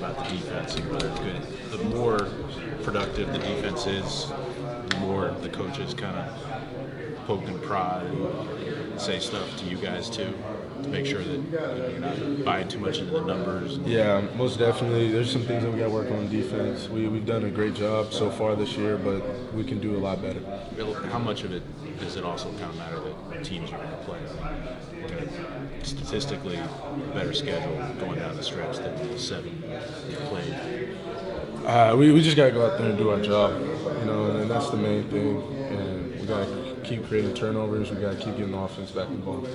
about the defense and whether it's good. The more productive the defense is, the more the coaches kind of poke and prod and say stuff to you guys too, to make sure that you're not buying too much into the numbers. Yeah, most definitely. There's some things that we got to work on defense. We've done a great job so far this year, but we can do a lot better. How much of it does it also kind of matter that teams are going to play? We're going to statistically better schedule going down the stretch than the 7 played. We just got to go out there and do our job, and that's the main thing. And we got to keep creating turnovers. We got to keep getting the offense back in the ball.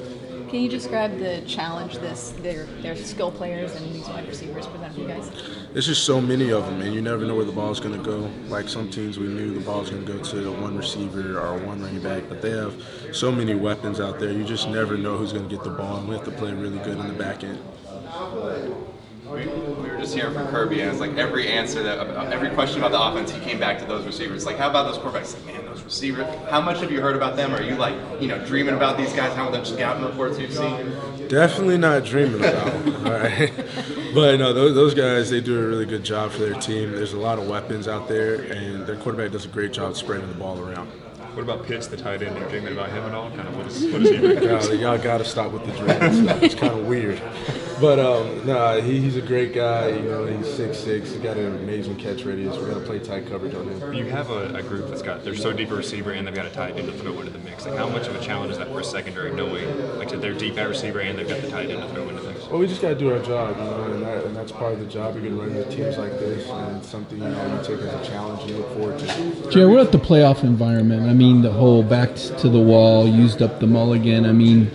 Can you describe the challenge their skill players and these wide receivers present for you guys? There's just so many of them, and you never know where the ball's going to go. Like some teams, we knew the ball's going to go to one receiver or one running back, but they have so many weapons out there. You just never know who's going to get the ball, and we have to play really good in the back end. We were just hearing from Kirby, and it's like every question about the offense, he came back to those receivers. Like, how about those quarterbacks? Like, man, those receivers. How much have you heard about them? Are you dreaming about these guys? How about them scouting reports you've seen? Definitely not dreaming about them. All right, but no, those guys, they do a really good job for their team. There's a lot of weapons out there, and their quarterback does a great job spreading the ball around. What about Pitts, the tight end? Are you dreaming about him at all? Kind of what is he doing? Y'all got to stop with the dreaming stuff. It's kind of weird. But he's a great guy. He's 6'6". He's got an amazing catch radius. We got to play tight coverage on him. You have a group they're so deep a receiver and they've got a tight end to throw into the mix. Like, how much of a challenge is that for a secondary, knowing like they're deep at receiver and they've got the tight end to throw into things? Well, we just got to do our job, and that's part of the job. You're going to run into teams like this, and it's something you take as a challenge and you look forward to. Jared, what about the playoff environment? I mean, the whole back to the wall, used up the mulligan. I mean,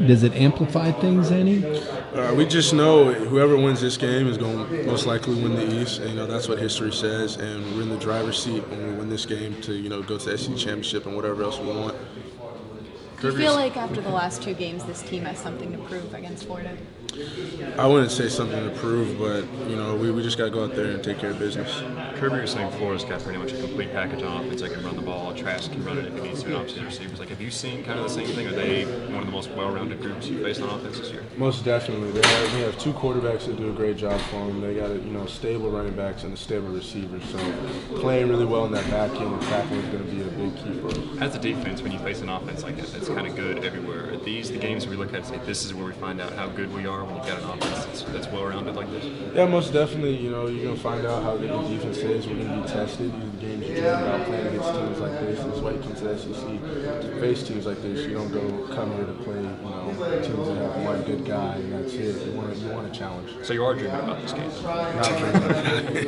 does it amplify things any? We just know whoever wins this game is going to most likely win the East, and that's what history says. And we're in the driver's seat when we win this game to go to the SEC championship and whatever else we want. Do you feel like after the last 2 games, this team has something to prove against Florida? I wouldn't say something to prove, but we just got to go out there and take care of business. Kirby was saying Florida's got pretty much a complete package on offense. They can run the ball, Trask can run it if he needs to, and obviously the receivers. Like, have you seen kind of the same thing? Are they one of the most well-rounded groups you faced on offense this year? Most definitely. We have 2 quarterbacks that do a great job for them. They got stable running backs and a stable receiver. So playing really well in that back end and tackling is going to be a big key for us. As a defense, when you face an offense like that, that's kind of good everywhere. Are these the games we look at and say this is where we find out how good we are when you've got an offense that's well-rounded like this? Yeah, most definitely. You're going to find out how good the defense is. We're going to be tested. These are the games you dream about playing against teams like this. That's why you come to the SEC to face teams like this. You don't come here to play teams that have one good guy and that's it. You want a challenge. So you are dreaming about this game? Not dreaming about it.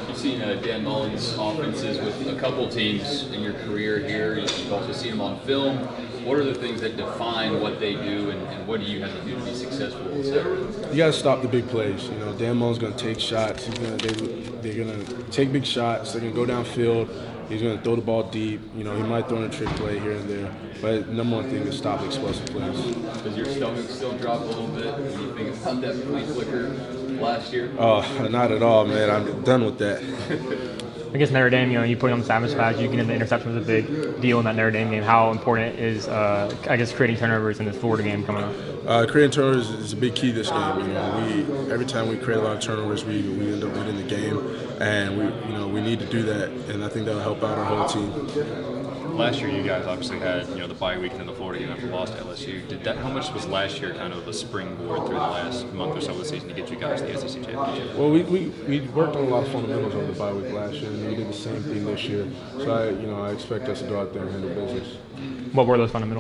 You've seen Dan Mullen's offenses with a couple teams in your career here. You've also seen them on film. What are the things that define what they do, and what do you have to do to be successful in Saturday? You got to stop the big plays. Dan Mullen's going to take shots. They're going to take big shots. They're going to go downfield. He's going to throw the ball deep. He might throw in a trick play here and there. But number one thing is stop explosive plays. Does your stomach still drop a little bit when you think about that flea flicker last year? Oh, not at all, man. I'm done with that. Against Notre Dame, you put on the Savage Flags, you get in the interception was a big deal in that Notre Dame game. How important is, creating turnovers in this Florida game coming up? Creating turnovers is a big key this game. Every time we create a lot of turnovers, we end up winning the game, and we need to do that, and I think that'll help out our whole team. Last year, you guys obviously had the bye week and then the Florida game after lost to LSU. How much was last year kind of a springboard through the last month or so of the season to get you guys the SEC championship? Well, we worked on a lot of fundamentals over the bye week last year, and we did the same thing this year. So I expect us to go out there and handle business. What were those fundamentals?